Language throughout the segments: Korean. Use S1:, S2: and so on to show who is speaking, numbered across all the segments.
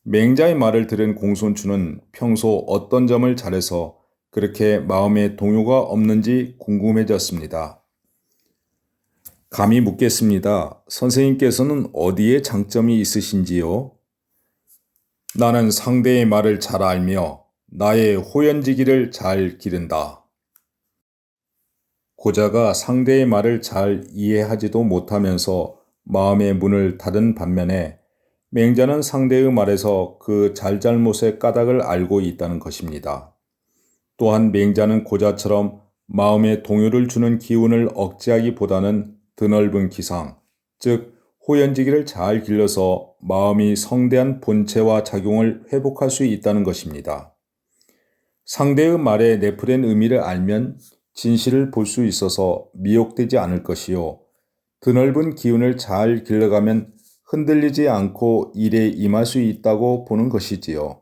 S1: 맹자의 말을 들은 공손추는 평소 어떤 점을 잘해서 그렇게 마음에 동요가 없는지 궁금해졌습니다. 감히 묻겠습니다. 선생님께서는 어디에 장점이 있으신지요? 나는 상대의 말을 잘 알며 나의 호연지기를 잘 기른다. 고자가 상대의 말을 잘 이해하지도 못하면서 마음의 문을 닫은 반면에 맹자는 상대의 말에서 그 잘잘못의 까닭을 알고 있다는 것입니다. 또한 맹자는 고자처럼 마음에 동요를 주는 기운을 억제하기보다는 드넓은 기상, 즉 호연지기를 잘 길러서 마음이 성대한 본체와 작용을 회복할 수 있다는 것입니다. 상대의 말에 내포된 의미를 알면 진실을 볼 수 있어서 미혹되지 않을 것이요. 드넓은 기운을 잘 길러가면 흔들리지 않고 일에 임할 수 있다고 보는 것이지요.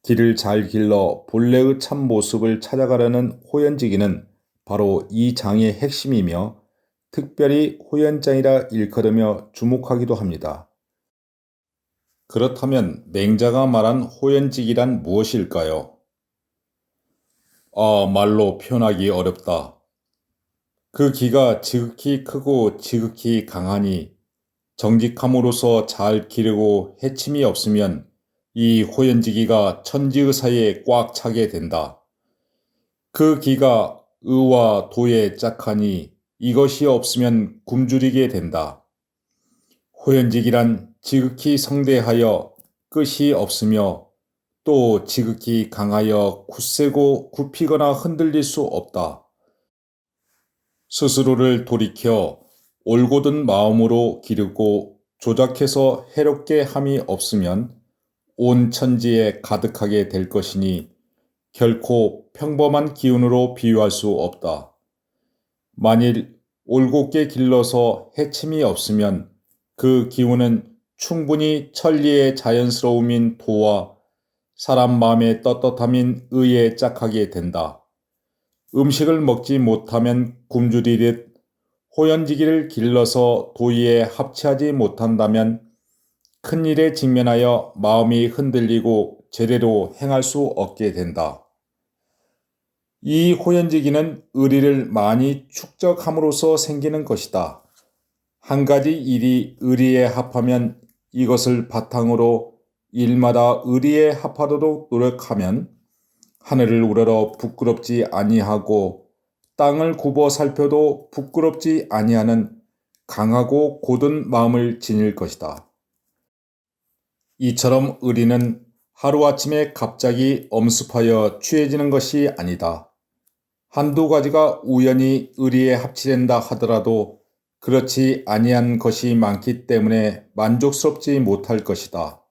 S1: 길을 잘 길러 본래의 참 모습을 찾아가려는 호연지기는 바로 이 장의 핵심이며 특별히 호연장이라 일컬으며 주목하기도 합니다. 그렇다면 맹자가 말한 호연지기란 무엇일까요? 말로 표현하기 어렵다. 그 기가 지극히 크고 지극히 강하니 정직함으로써 잘 기르고 해침이 없으면 이 호연지기가 천지의사에 꽉 차게 된다. 그 기가 의와 도에 짝하니 이것이 없으면 굶주리게 된다. 호연지기란 지극히 성대하여 끝이 없으며 또 지극히 강하여 굳세고 굽히거나 흔들릴 수 없다. 스스로를 돌이켜 올곧은 마음으로 기르고 조작해서 해롭게 함이 없으면 온 천지에 가득하게 될 것이니 결코 평범한 기운으로 비유할 수 없다. 만일 올곧게 길러서 해침이 없으면 그 기운은 충분히 천리의 자연스러움인 도와 사람 마음의 떳떳함인 의에 짝하게 된다. 음식을 먹지 못하면 굶주리듯 호연지기를 길러서 도의에 합치하지 못한다면 큰일에 직면하여 마음이 흔들리고 제대로 행할 수 없게 된다. 이 호연지기는 의리를 많이 축적함으로써 생기는 것이다. 한 가지 일이 의리에 합하면 이것을 바탕으로 일마다 의리에 합하도록 노력하면 하늘을 우러러 부끄럽지 아니하고 땅을 굽어 살펴도 부끄럽지 아니하는 강하고 곧은 마음을 지닐 것이다. 이처럼 의리는 하루아침에 갑자기 엄습하여 취해지는 것이 아니다. 한두 가지가 우연히 의리에 합치된다 하더라도 그렇지 아니한 것이 많기 때문에 만족스럽지 못할 것이다.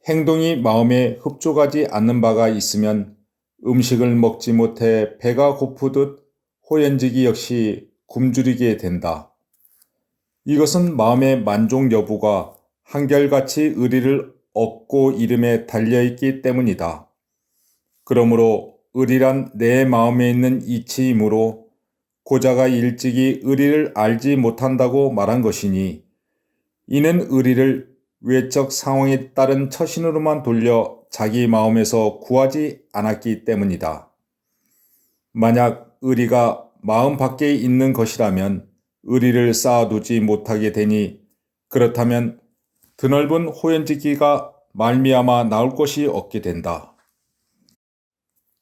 S1: 행동이 마음에 흡족하지 않는 바가 있으면 음식을 먹지 못해 배가 고프듯 호연지기 역시 굶주리게 된다. 이것은 마음의 만족 여부가 한결같이 의리를 얻고 이름에 달려있기 때문이다. 그러므로 의리란 내 마음에 있는 이치이므로 고자가 일찍이 의리를 알지 못한다고 말한 것이니 이는 의리를 외적 상황에 따른 처신으로만 돌려 자기 마음에서 구하지 않았기 때문이다. 만약 의리가 마음 밖에 있는 것이라면 의리를 쌓아두지 못하게 되니 그렇다면 드넓은 호연지기가 말미암아 나올 것이 없게 된다.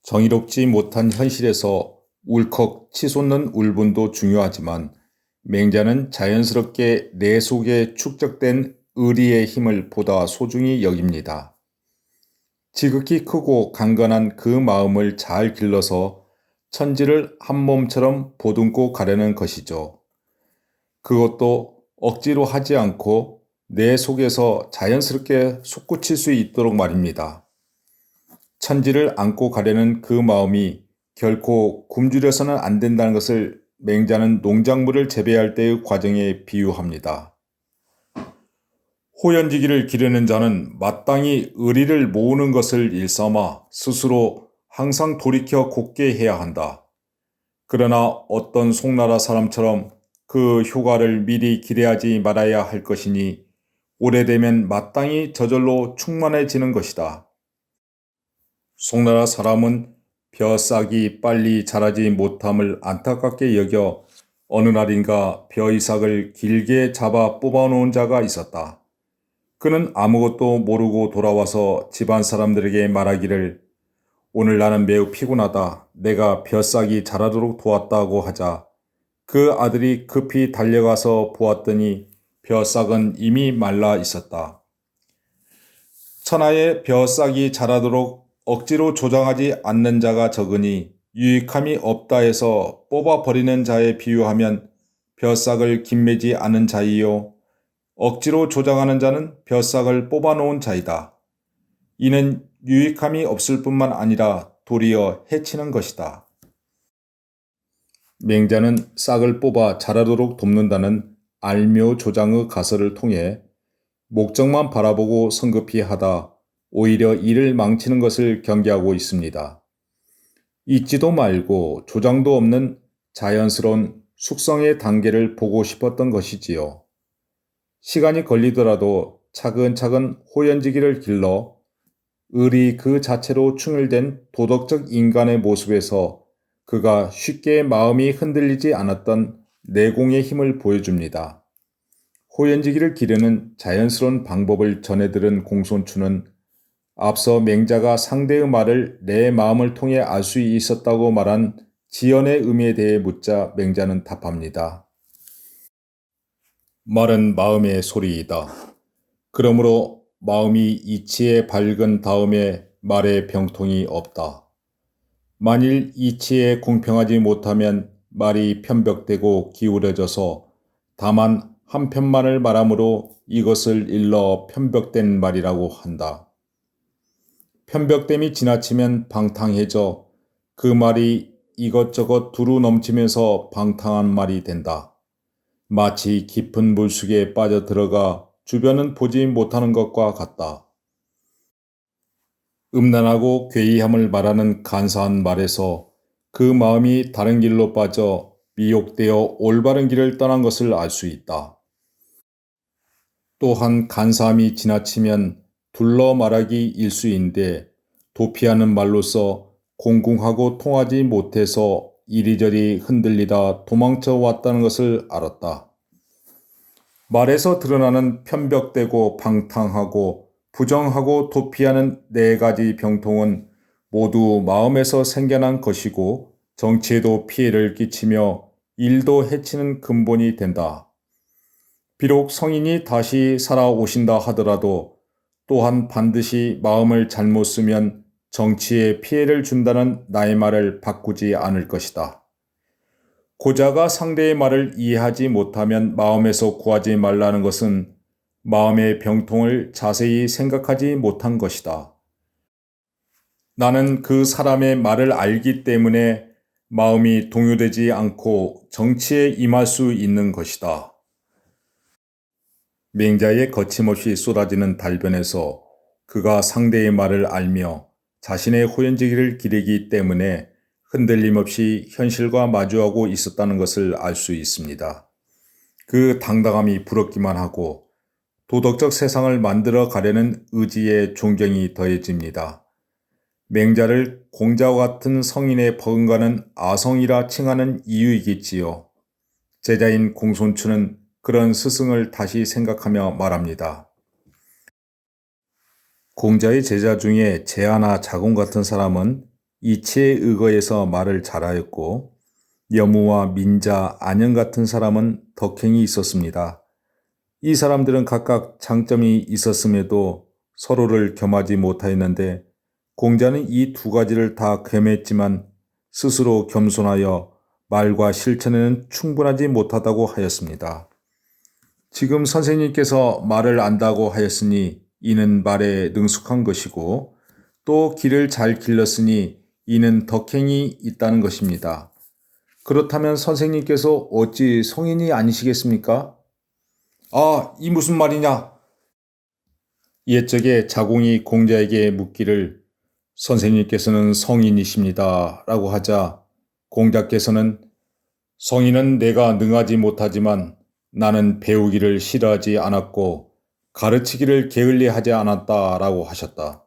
S1: 정의롭지 못한 현실에서 울컥 치솟는 울분도 중요하지만 맹자는 자연스럽게 내 속에 축적된 의리의 힘을 보다 소중히 여깁니다. 지극히 크고 강건한 그 마음을 잘 길러서 천지를 한 몸처럼 보듬고 가려는 것이죠. 그것도 억지로 하지 않고 내 속에서 자연스럽게 솟구칠 수 있도록 말입니다. 천지를 안고 가려는 그 마음이 결코 굶주려서는 안 된다는 것을 맹자는 농작물을 재배할 때의 과정에 비유합니다. 호연지기를 기르는 자는 마땅히 의리를 모으는 것을 일삼아 스스로 항상 돌이켜 곧게 해야 한다. 그러나 어떤 송나라 사람처럼 그 효과를 미리 기대하지 말아야 할 것이니 오래되면 마땅히 저절로 충만해지는 것이다. 송나라 사람은 벼싹이 빨리 자라지 못함을 안타깝게 여겨 어느 날인가 벼이삭을 길게 잡아 뽑아놓은 자가 있었다. 그는 아무것도 모르고 돌아와서 집안 사람들에게 말하기를 오늘 나는 매우 피곤하다. 내가 벼싹이 자라도록 도왔다고 하자 그 아들이 급히 달려가서 보았더니 벼싹은 이미 말라 있었다. 천하에 벼싹이 자라도록 억지로 조장하지 않는 자가 적으니 유익함이 없다 해서 뽑아버리는 자에 비유하면 벼싹을 김매지 않은 자이요. 억지로 조장하는 자는 벼싹을 뽑아놓은 자이다. 이는 유익함이 없을 뿐만 아니라 도리어 해치는 것이다. 맹자는 싹을 뽑아 자라도록 돕는다는 알묘 조장의 가설을 통해 목적만 바라보고 성급히 하다 오히려 일을 망치는 것을 경계하고 있습니다. 잊지도 말고 조장도 없는 자연스러운 숙성의 단계를 보고 싶었던 것이지요. 시간이 걸리더라도 차근차근 호연지기를 길러 을이 그 자체로 충혈된 도덕적 인간의 모습에서 그가 쉽게 마음이 흔들리지 않았던 내공의 힘을 보여줍니다. 호연지기를 기르는 자연스러운 방법을 전해들은 공손추는 앞서 맹자가 상대의 말을 내 마음을 통해 알 수 있었다고 말한 지연의 의미에 대해 묻자 맹자는 답합니다. 말은 마음의 소리이다. 그러므로 마음이 이치에 밝은 다음에 말에 병통이 없다. 만일 이치에 공평하지 못하면 말이 편벽되고 기울어져서 다만 한편만을 말하므로 이것을 일러 편벽된 말이라고 한다. 편벽됨이 지나치면 방탕해져 그 말이 이것저것 두루 넘치면서 방탕한 말이 된다. 마치 깊은 물속에 빠져들어가 주변은 보지 못하는 것과 같다. 음란하고 괴이함을 말하는 간사한 말에서 그 마음이 다른 길로 빠져 미혹되어 올바른 길을 떠난 것을 알 수 있다. 또한 간사함이 지나치면 둘러 말하기 일수인데 도피하는 말로서 공공하고 통하지 못해서 이리저리 흔들리다 도망쳐 왔다는 것을 알았다. 말에서 드러나는 편벽되고 방탕하고 부정하고 도피하는 네 가지 병통은 모두 마음에서 생겨난 것이고 정치에도 피해를 끼치며 일도 해치는 근본이 된다. 비록 성인이 다시 살아오신다 하더라도 또한 반드시 마음을 잘못 쓰면 정치에 피해를 준다는 나의 말을 바꾸지 않을 것이다. 고자가 상대의 말을 이해하지 못하면 마음에서 구하지 말라는 것은 마음의 병통을 자세히 생각하지 못한 것이다. 나는 그 사람의 말을 알기 때문에 마음이 동요되지 않고 정치에 임할 수 있는 것이다. 맹자의 거침없이 쏟아지는 달변에서 그가 상대의 말을 알며 자신의 호연지기를 기르기 때문에 흔들림 없이 현실과 마주하고 있었다는 것을 알 수 있습니다. 그 당당함이 부럽기만 하고 도덕적 세상을 만들어 가려는 의지에 존경이 더해집니다. 맹자를 공자와 같은 성인의 버금가는 아성이라 칭하는 이유이겠지요. 제자인 공손추는 그런 스승을 다시 생각하며 말합니다. 공자의 제자 중에 제아나 자공 같은 사람은 이치에 의거해서 말을 잘하였고 여무와 민자, 안영 같은 사람은 덕행이 있었습니다. 이 사람들은 각각 장점이 있었음에도 서로를 겸하지 못하였는데 공자는 이 두 가지를 다 겸했지만 스스로 겸손하여 말과 실천에는 충분하지 못하다고 하였습니다. 지금 선생님께서 말을 안다고 하였으니 이는 말에 능숙한 것이고 또 길을 잘 길렀으니 이는 덕행이 있다는 것입니다. 그렇다면 선생님께서 어찌 성인이 아니시겠습니까? 아, 이 무슨 말이냐? 옛적에 자공이 공자에게 묻기를 선생님께서는 성인이십니다 라고 하자 공자께서는 성인은 내가 능하지 못하지만 나는 배우기를 싫어하지 않았고 가르치기를 게을리하지 않았다라고 하셨다.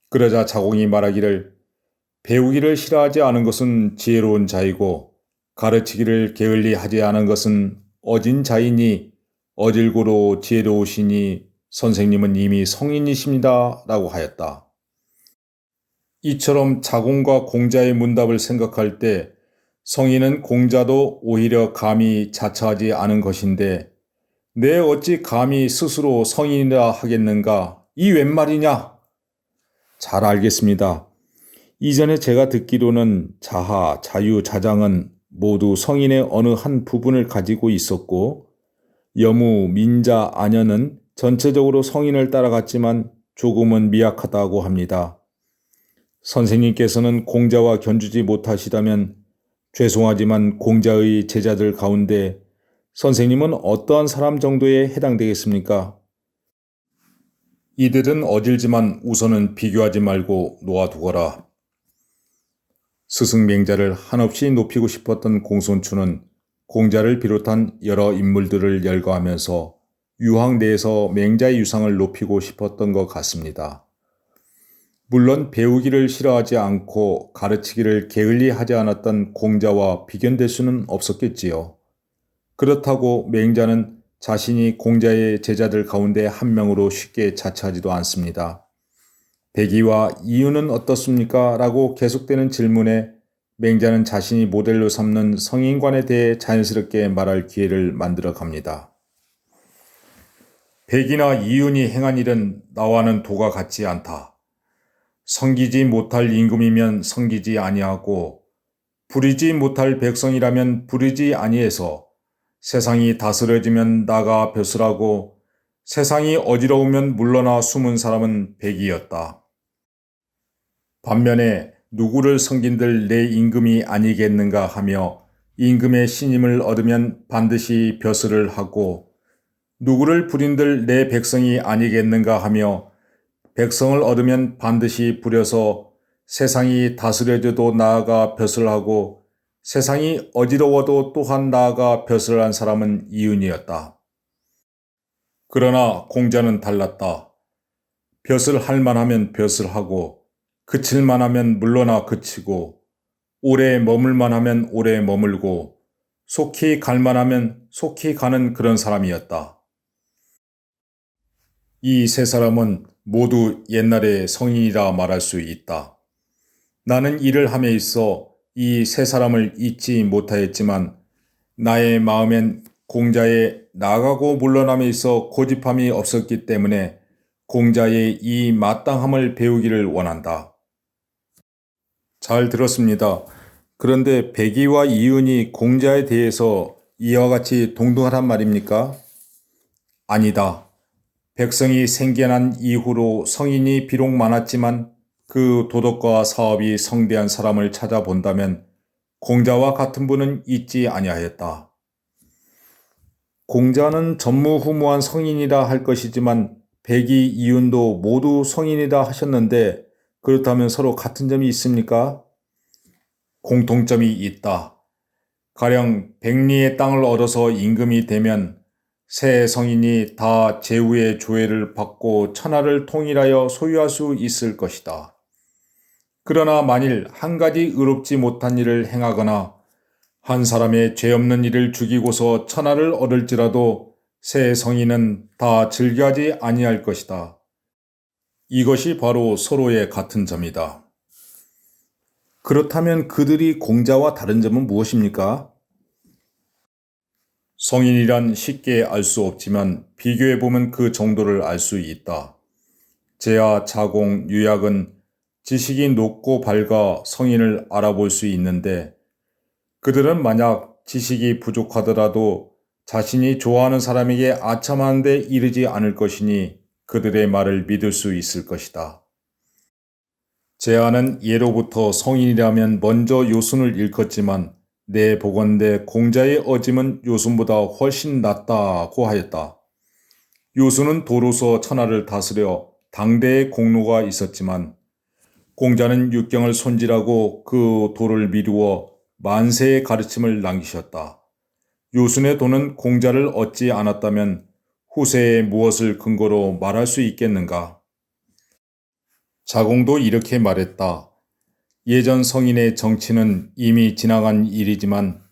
S1: 그러자 자공이 말하기를 배우기를 싫어하지 않은 것은 지혜로운 자이고 가르치기를 게을리하지 않은 것은 어진 자이니 어질고로 지혜로우시니 선생님은 이미 성인이십니다 라고 하였다. 이처럼 자공과 공자의 문답을 생각할 때 성인은 공자도 오히려 감히 자처하지 않은 것인데 내 어찌 감히 스스로 성인이라 하겠는가? 이 웬 말이냐? 잘 알겠습니다. 이전에 제가 듣기로는 자하, 자유, 자장은 모두 성인의 어느 한 부분을 가지고 있었고 여무, 민자, 안연은 전체적으로 성인을 따라갔지만 조금은 미약하다고 합니다. 선생님께서는 공자와 견주지 못하시다면 죄송하지만 공자의 제자들 가운데 선생님은 어떠한 사람 정도에 해당되겠습니까? 이들은 어질지만 우선은 비교하지 말고 놓아두거라. 스승 맹자를 한없이 높이고 싶었던 공손추는 공자를 비롯한 여러 인물들을 열거하면서 유학 내에서 맹자의 유상을 높이고 싶었던 것 같습니다. 물론 배우기를 싫어하지 않고 가르치기를 게을리하지 않았던 공자와 비견될 수는 없었겠지요. 그렇다고 맹자는 자신이 공자의 제자들 가운데 한 명으로 쉽게 자처하지도 않습니다. 백이와 이유는 어떻습니까? 라고 계속되는 질문에 맹자는 자신이 모델로 삼는 성인관에 대해 자연스럽게 말할 기회를 만들어 갑니다. 백이나 이윤이 행한 일은 나와는 도가 같지 않다. 섬기지 못할 임금이면 섬기지 아니하고 부리지 못할 백성이라면 부리지 아니해서 세상이 다스려지면 나가 벼슬하고 세상이 어지러우면 물러나 숨은 사람은 백이었다. 반면에 누구를 섬긴들 내 임금이 아니겠는가 하며 임금의 신임을 얻으면 반드시 벼슬을 하고 누구를 부린들 내 백성이 아니겠는가 하며 백성을 얻으면 반드시 부려서 세상이 다스려져도 나아가 벼슬 하고 세상이 어지러워도 또한 나아가 벼슬 한 사람은 이윤이었다. 그러나 공자는 달랐다. 벼슬 할 만하면 벼슬 하고 그칠 만하면 물러나 그치고 오래 머물 만하면 오래 머물고 속히 갈 만하면 속히 가는 그런 사람이었다. 이 세 사람은 모두 옛날의 성인이라 말할 수 있다. 나는 일을 함에 있어 이 세 사람을 잊지 못하였지만 나의 마음엔 공자의 나가고 물러남에 있어 고집함이 없었기 때문에 공자의 이 마땅함을 배우기를 원한다. 잘 들었습니다. 그런데 백이와 이윤이 공자에 대해서 이와 같이 동등하단 말입니까? 아니다. 백성이 생겨난 이후로 성인이 비록 많았지만 그 도덕과 사업이 성대한 사람을 찾아본다면 공자와 같은 분은 있지 아니하였다. 공자는 전무후무한 성인이라 할 것이지만 백이 이윤도 모두 성인이라 하셨는데 그렇다면 서로 같은 점이 있습니까? 공통점이 있다. 가령 백리의 땅을 얻어서 임금이 되면 세 성인이 다 제후의 조회를 받고 천하를 통일하여 소유할 수 있을 것이다. 그러나 만일 한 가지 의롭지 못한 일을 행하거나 한 사람의 죄 없는 일을 죽이고서 천하를 얻을지라도 세 성인은 다 즐겨하지 아니할 것이다. 이것이 바로 서로의 같은 점이다. 그렇다면 그들이 공자와 다른 점은 무엇입니까? 성인이란 쉽게 알 수 없지만 비교해보면 그 정도를 알 수 있다. 제하, 자공, 유약은 지식이 높고 밝아 성인을 알아볼 수 있는데 그들은 만약 지식이 부족하더라도 자신이 좋아하는 사람에게 아첨하는 데 이르지 않을 것이니 그들의 말을 믿을 수 있을 것이다. 제하는 예로부터 성인이라면 먼저 요순을 일컫지만 내 보건대 공자의 어짐은 요순보다 훨씬 낫다고 하였다. 요순은 도로서 천하를 다스려 당대의 공로가 있었지만 공자는 육경을 손질하고 그 도를 미루어 만세의 가르침을 남기셨다. 요순의 도는 공자를 얻지 않았다면 후세에 무엇을 근거로 말할 수 있겠는가? 자공도 이렇게 말했다. 예전 성인의 정치는 이미 지나간 일이지만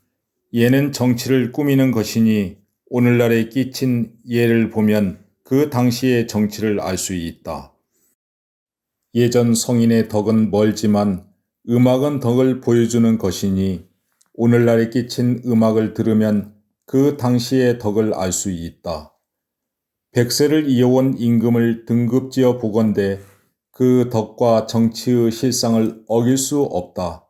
S1: 예는 정치를 꾸미는 것이니 오늘날에 끼친 예를 보면 그 당시의 정치를 알 수 있다. 예전 성인의 덕은 멀지만 음악은 덕을 보여주는 것이니 오늘날에 끼친 음악을 들으면 그 당시의 덕을 알 수 있다. 백세를 이어온 임금을 등급지어 보건대 그 덕과 정치의 실상을 어길 수 없다.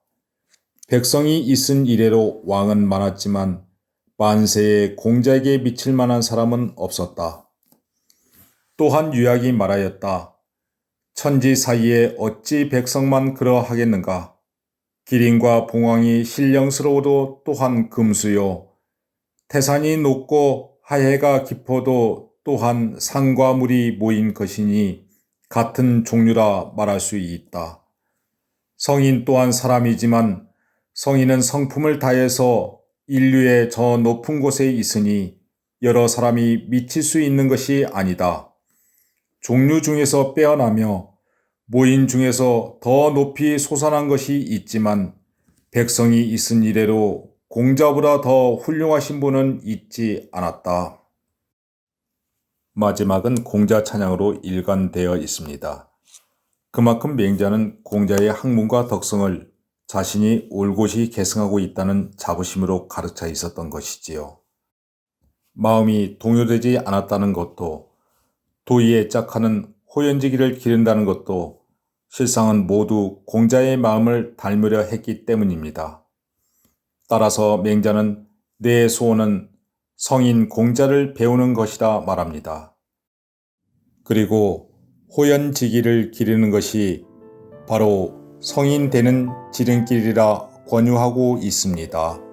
S1: 백성이 있은 이래로 왕은 많았지만 만세에 공자에게 미칠 만한 사람은 없었다. 또한 유약이 말하였다. 천지 사이에 어찌 백성만 그러하겠는가? 기린과 봉황이 신령스러워도 또한 금수요. 태산이 높고 하해가 깊어도 또한 산과 물이 모인 것이니 같은 종류라 말할 수 있다. 성인 또한 사람이지만 성인은 성품을 다해서 인류의 저 높은 곳에 있으니 여러 사람이 미칠 수 있는 것이 아니다. 종류 중에서 빼어나며 모인 중에서 더 높이 솟아난 것이 있지만 백성이 있은 이래로 공자보다 더 훌륭하신 분은 있지 않았다. 마지막은 공자 찬양으로 일관되어 있습니다. 그만큼 맹자는 공자의 학문과 덕성을 자신이 올곧이 계승하고 있다는 자부심으로 가르쳐 있었던 것이지요. 마음이 동요되지 않았다는 것도 도의에 짝하는 호연지기를 기른다는 것도 실상은 모두 공자의 마음을 닮으려 했기 때문입니다. 따라서 맹자는 내 소원은 성인 공자를 배우는 것이라 말합니다. 그리고 호연지기를 기르는 것이 바로 성인 되는 지름길이라 권유하고 있습니다.